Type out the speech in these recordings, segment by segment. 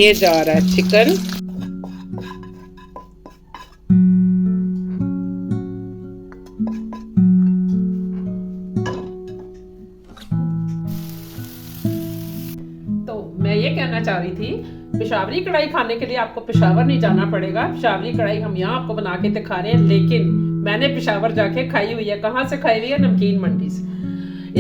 ये जा रहा है चिकन। तो मैं ये कहना चाह रही थी, पेशावरी कढ़ाई खाने के लिए आपको पेशावर नहीं जाना पड़ेगा। पेशावरी कढ़ाई हम यहाँ आपको बना के दिखा रहे हैं, लेकिन मैंने पेशावर जाके खाई हुई है। कहाँ से खाई हुई है? नमकीन मंडी से।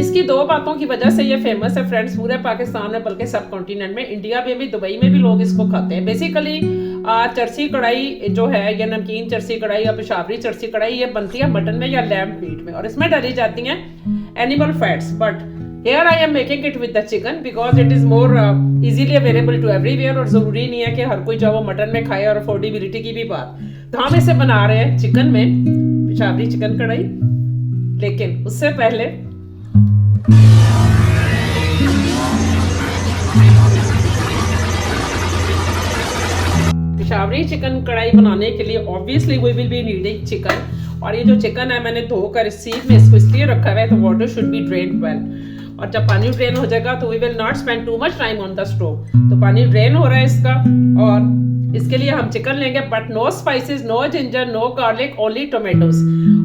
इसकी दो बातों की वजह से ये फेमस है फ्रेंड्स, पूरे पाकिस्तान में, बल्कि सब कॉन्टिनेंट में, इंडिया में भी, दुबई में भी लोग इसको खाते हैं। बेसिकली चरसी कढ़ाई जो है, ये नमकीन चरसी कढ़ाई या पेशावरी चरसी कढ़ाई, ये बनती है मटन में या लैम्ब मीट में, और इसमें डाली जाती हैं animal fats. But here I am making it with the chicken because it is more easily available to everywhere, और जरूरी नहीं है कि हर कोई जो वो मटन में खाए, और अफोर्डेबिलिटी की भी बात। तो हम इसे बना रहे हैं चिकन में, पेशावरी चिकन कढ़ाई। लेकिन उससे पहले पेशावरी चिकन कढ़ाई बनाने के लिए obviously we will be needing chicken. और ये जो चिकन है मैंने धोकर इस सीख में इसको इसलिए रखा हुआ है, तो water should be drained well. और जब पानी ड्रेन हो जाएगा तो we will not spend too much time on the stove. तो पानी ड्रेन हो रहा है इसका, और इसके लिए हम चिकन लेंगे, but no spices, no ginger, no garlic, only tomatoes.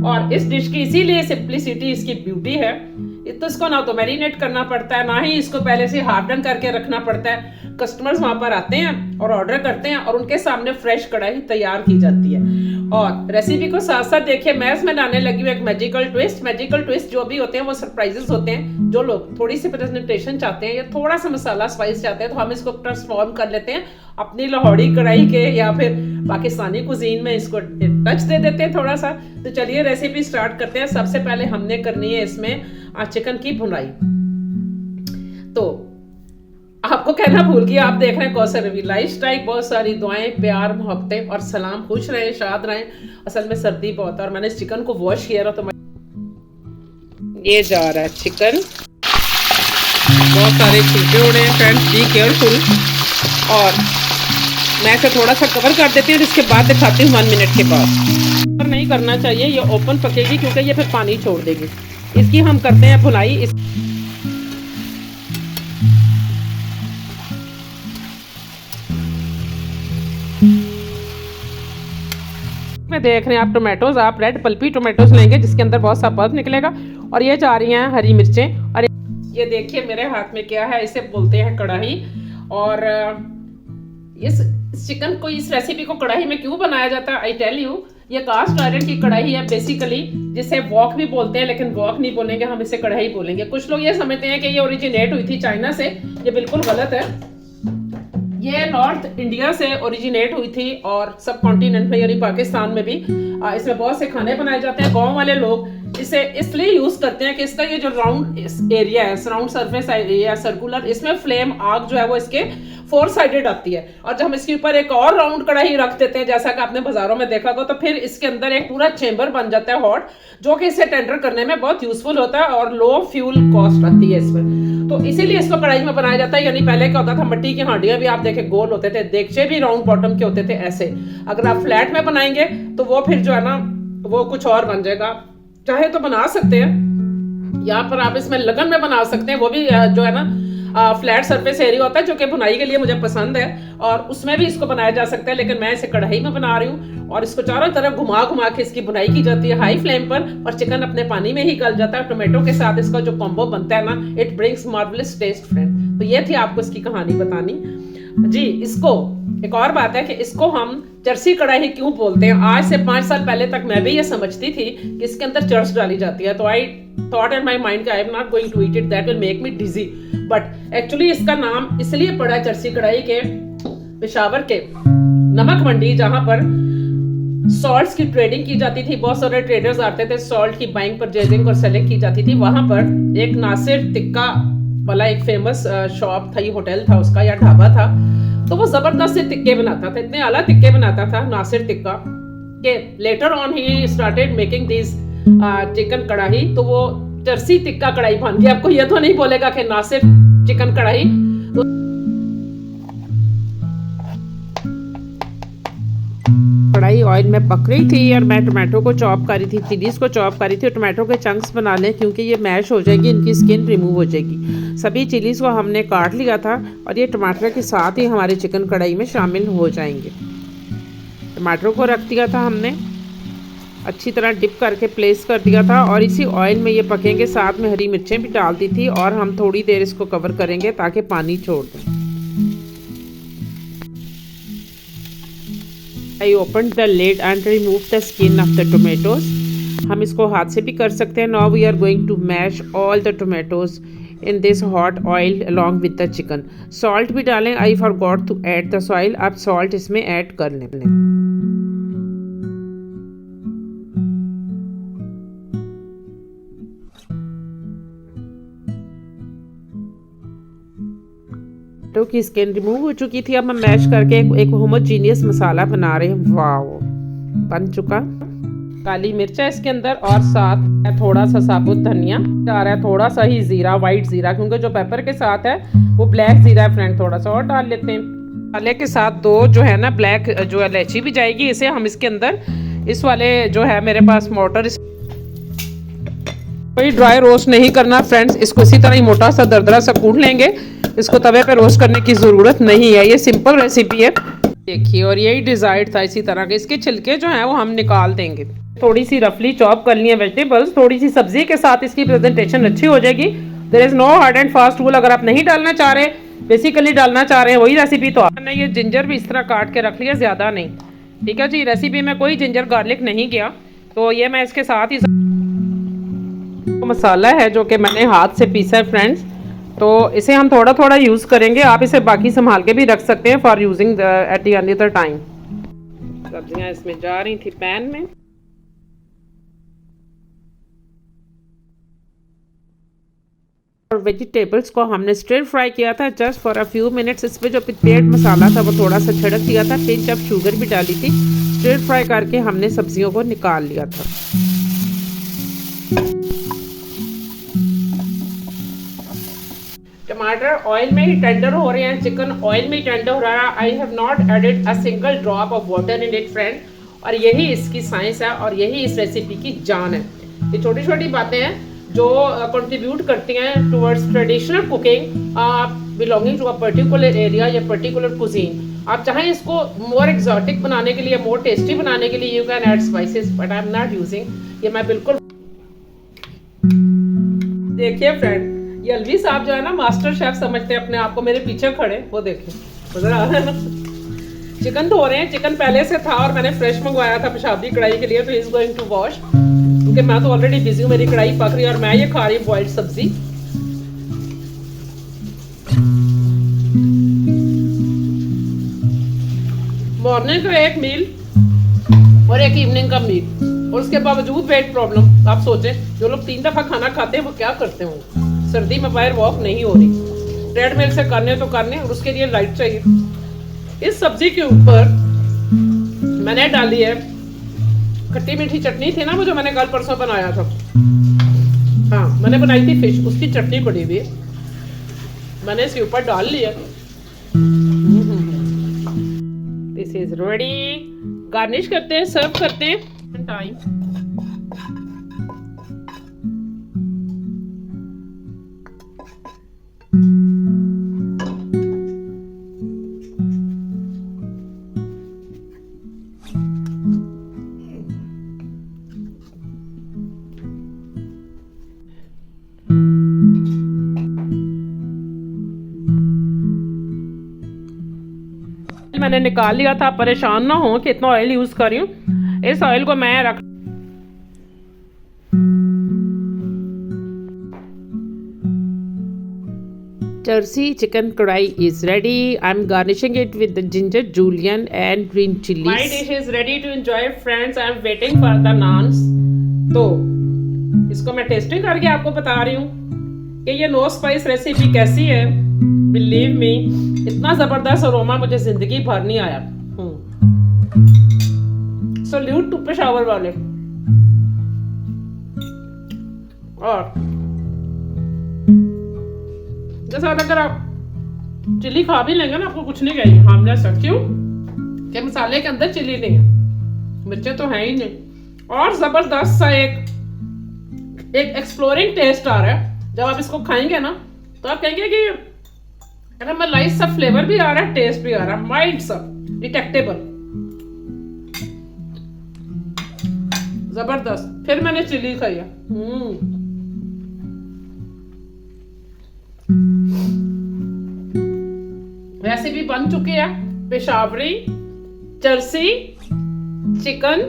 और इस डिश की इसीलिए सिंप्लिसिटी इसकी ब्यूटी है। तो इसको ना तो मैरिनेट करना पड़ता है, ना ही इसको पहले से हार्डन करके रखना पड़ता है। कस्टमर्स वहां पर आते हैं और ऑर्डर करते हैं, और उनके सामने फ्रेश कढ़ाई तैयार की जाती है। और रेसिपी को साथ साथ देखिए, मैं इसमें लाने लगी हूँ एक मैजिकल ट्विस्ट। मैजिकल ट्विस्ट जो भी होते हैं वो सरप्राइजेस होते हैं। जो लोग थोड़ी सी प्रेजेंटेशन चाहते हैं या थोड़ा सा मसाला स्पाइस चाहते हैं, तो हम इसको ट्रांसफॉर्म कर लेते हैं अपनी लाहौरी कढ़ाई के, या फिर पाकिस्तानी कुजीन में इसको टच दे देते हैं थोड़ा सा। तो चलिए रेसिपी स्टार्ट करते हैं। सबसे पहले हमने करनी है इसमें चिकन की भुनाई। तो आपको कहना भूल गया, आप देख रहे हैं कौसर रवि लाइफस्टाइल। बहुत सारी दुआएं, प्यार, मोहब्बतें और सलाम। खुश रहें, शाद रहें। असल में सर्दी बहुत है और मैंने इस चिकन को वॉश किया, तो ये जा रहा है चिकन। बहुत सारे छिलके उड़े हैं फ्रेंड्स, बी केयरफुल। और मैं इसे थोड़ा सा कवर कर देती हूँ, इसके बाद दिखाती हूँ 1 मिनट के बाद। नहीं करना चाहिए, ये ओपन पकेगी क्योंकि ये फिर पानी छोड़ देगी। इसकी हम करते हैं भुनाई। में देख रहे हैं आप टोमेटोज, आप रेड पल्पी टोमेटोज लेंगे जिसके अंदर बहुत सा पल्प निकलेगा। और ये जा रही हैं हरी मिर्चें। और ये देखिए मेरे हाथ में क्या है, इसे बोलते हैं कढ़ाई। और इस चिकन को, इस रेसिपी को कढ़ाई में क्यों बनाया जाता है, आई टेल यू। ये कास्ट आयरन की कढ़ाई है बेसिकली, जिसे वॉक भी बोलते हैं, लेकिन वॉक नहीं बोलेंगे हम, इसे कढ़ाई बोलेंगे। कुछ लोग ये समझते हैं कि ये ओरिजिनेट हुई थी चाइना से, ये बिल्कुल गलत है। ये नॉर्थ इंडिया से ओरिजिनेट हुई थी, और सब कॉन्टिनेंट में यानी पाकिस्तान में भी इसमें बहुत से खाने बनाए जाते हैं। गांव वाले लोग इसे इसलिए यूज करते हैं कि इसका ये जो राउंड एरिया है, राउंड सरफेस एरिया सर्कुलर, इसमें फ्लेम, आग जो है वो इसके 4 साइडेड आती है। और जब हम इसके ऊपर एक और राउंड कढ़ाई रख देते हैं, जैसा कि आपने बाजारों में देखा होगा, तो फिर इसके अंदर एक पूरा चेंबर बन जाता है हॉट, जो कि इसे टेंडर करने में बहुत यूजफुल होता है, और लो फ्यूल कॉस्ट आती है इसमें। तो इसीलिए इसको कढ़ाई में बनाया जाता है। यानी पहले क्या होता था, मिट्टी की हांडियां भी आप देखें गोल होते थे, देगचे भी राउंड बॉटम के होते थे ऐसे। अगर आप फ्लैट में बनाएंगे तो वो फिर जो है ना वो कुछ और बन जाएगा। चाहे तो बना सकते हैं, या फिर आप इसमें लगन में बना सकते हैं, वो भी जो है ना फ्लैट सरफेस एरिया होता है, जो कि बुनाई के लिए मुझे पसंद है, और उसमें भी इसको बनाया जा सकता है। लेकिन मैं इसे कढ़ाई में बना रही हूँ, और इसको चारों तरफ घुमा घुमा के इसकी बुनाई की जाती है हाई फ्लेम पर, और चिकन अपने पानी में ही गल जाता है। टोमेटो के साथ इसका जो कॉम्बो बनता है ना, it brings marvellous taste friend. तो ये थी आपको इसकी कहानी बतानी जी। इसको एक और बात है कि इसको हम चरसी कढ़ाई क्यों बोलते हैं। आज से 5 साल पहले तक मैं भी ये समझती थी कि इसके अंदर चर्च डाली जाती है। तो I thought in my mind कि I am not going to eat it, that will make me dizzy. But actually इसका नाम इसलिए पड़ा चरसी कढ़ाई के, पेशावर के नमक मंडी, जहां पर सॉल्ट्स की ट्रेडिंग की जाती थी। बहुत सारे ट्रेडर्स आते थे, सॉल्ट की बाइंग, परचेजिंग और सेलिंग की जाती थी। वहां पर एक नासिर टिक्का वाला एक फेमस शॉप था, ये होटल था उसका या ढाबा था। तो वो जबरदस्त से टिक्के बनाता था, इतने आला टिक्के बनाता था नासिर टिक्का, के later on he started making this chicken कढ़ाई। तो वो चरसी टिक्का कढ़ाई बन गया। आपको ये तो नहीं बोलेगा कि नासिर चिकन कढ़ाई। तो कढ़ाई ऑयल में पक रही थी और मैं टोमेटो को चॉप कर रही थी, चिलीज़ को चॉप कर रही थी। टोमेटो के चंक्स बना लें क्योंकि ये मैश हो जाएगी, इनकी स्किन रिमूव हो जाएगी। सभी चिलीज़ को हमने काट लिया था और ये टमाटर के साथ ही हमारे चिकन कढ़ाई में शामिल हो जाएंगे। टमाटर को रख दिया था हमने, अच्छी तरह डिप करके प्लेस कर दिया था और इसी ऑयल में ये पकेंगे। साथ में हरी मिर्चें भी डाल दी थी और हम थोड़ी देर इसको कवर करेंगे ताकि पानी छोड़ दें। I opened the lid and removed the skin of the tomatoes. हम इसको हाथ से भी कर सकते हैं। Now we are going to mash all the tomatoes in this hot oil along with the chicken. Salt भी डालें, I forgot to add the soil. अब salt इसमें ऐड कर लें। टमाटो की स्किन रिमूव हो चुकी थी। अब हम मैश करके एक होमोजीनियस मसाला बना रहे हैं। वाओ, बन चुका। काली मिर्च है इसके अंदर और साथ है थोड़ा सा साबुत धनिया, आ रहा है थोड़ा सा ही जीरा, वाइट जीरा, क्योंकि जो पेपर के साथ है वो ब्लैक जीरा है फ्रेंड। थोड़ा सा और डाल लेते हैं। मसाले के साथ दो जो है ना ब्लैक जो इलायची भी जाएगी। इसे हम इसके अंदर इस वाले जो है मेरे पास मोटर, कोई ड्राई रोस्ट नहीं करना फ्रेंड्स। इसको इसी तरह ही मोटा सा दरदरा सा कूट लेंगे। इसको तवे पे रोस्ट करने की ज़रूरत नहीं है, ये सिंपल रेसिपी है। देखिए, और यही डिज़ायर था इसी तरह के। इसके छिलके जो हैं वो हम निकाल देंगे। थोड़ी सी रफली चॉप कर ली है वेजिटेबल्स, थोड़ी सी सब्जी के साथ इसकी प्रेजेंटेशन अच्छी हो जाएगी। There is no hard and fast rule. अगर आप नहीं डालना चाह रहे, बेसिकली डालना चाह रहे हैं वही रेसिपी, तो आपने ये जिंजर भी इस तरह काट के रख लिया, ज़्यादा नहीं। ठीक है जी, रेसिपी में कोई जिंजर गार्लिक नहीं किया। तो ये मैं इसके साथ ही मसाला है जो कि मैंने हाथ से पीसा है फ्रेंड्स, तो इसे हम थोड़ा थोड़ा यूज़ करेंगे। आप इसे बाकी संभाल के भी रख सकते हैं for using at the another time. सब्जियां इसमें जा रही थी पैन में। और वेजिटेबल्स को हमने स्टिर फ्राई किया था just for a few minutes. इस पर जो प्रिपेयर्ड मसाला था वो थोड़ा सा छिड़क दिया था, पिंच ऑफ शुगर भी डाली थी। स्टिर फ्राई करके हमने सब्जियों को निकाल लिया था। टमाटर ऑयल में ही टेंडर हो रहे हैं, चिकन ऑयल में ही टेंडर हो रहा है। I have not added a single drop of water in it friend. और यही इसकी साइंस है और यही इस रेसिपी की जान है। ये छोटी छोटी बातें हैं जो कंट्रीब्यूट करती हैं towards traditional cooking belonging to a particular area या पर्टिकुलर कुजीन। आप चाहें इसको मोर एक्सोटिक बनाने के लिए, मोर टेस्टी बनाने के लिए, you can add spices, but I am not using. ये मैं बिल्कुल, देखिए फ्रेंड, ये अलवी साहब जो है ना मास्टर शेफ समझते हैं अपने आप को, मेरे पीछे खड़े, वो देखिए नजर आ रहा है ना। चिकन धो रहे हैं। चिकन पहले से था और मैंने फ्रेश मंगवाया था पेशाबी कढ़ाई के लिए, तो इज गोइंग टू वॉश, क्योंकि मैं तो ऑलरेडी बिजी हूँ। मेरी कढ़ाई पक रही है और मैं ये खा रही हूँ बॉइल्ड सब्जी। मॉर्निंग का एक मील और एक इवनिंग का मील, और उसके बावजूद वेट प्रॉब्लम। आप सोचें, जो लोग 3 दफा खाना खाते हैं वो क्या करते होंगे। सर्दी में बाहर वॉक नहीं हो रही, ट्रेडमिल से करने तो करने, और उसके लिए लाइट चाहिए। इस सब्जी के ऊपर मैंने डाली है खट्टी मीठी चटनी थी ना, वो जो मैंने कल परसों बनाया था। हाँ, मैंने बनाई थी फिश, उसकी चटनी पड़ी हुई है, मैंने इसके ऊपर डाल लिया। This is ready. गार्निश करते हैं, सर्व करते हैं। टाइम मैंने निकाल लिया था। परेशान ना हो कि इतना ऑयल यूज कर रही हूँ। इस ऑयल को मैं रख, Jersey chicken kadai is ready. I'm garnishing it with the ginger julienne and green chilies. My dish is ready to enjoy friends. I'm waiting for the naans. तो इसको मैं टेस्टिंग करके आपको बता रही हूँ कि ये नो स्पाइस रेसिपी कैसी है। बिलीव मी, इतना जबरदस्त अरोमा मुझे जिंदगी भर नहीं आया। सल्यूट टू पेशावर वाले। और जैसा अगर आप चिली खा भी लेंगे ना, आपको कुछ नहीं कहेगी। हम जैसा क्यों कि मसाले के अंदर चिली नहीं है, मिर्चें तो है ही नहीं, और जबरदस्त सा एक एक्सप्लोरिंग टेस्ट आ रहा है। जब आप इसको खाएंगे ना तो आप कहेंगे कि कैरामलाइज सा फ्लेवर भी आ रहा है, टेस्ट भी आ रहा है, माइल्ड सा, डिटेक्टेबल, जबरदस्त। फिर मैंने चिली खाई है। वैसे भी बन चुके हैं पेशावरी, जर्सी चिकन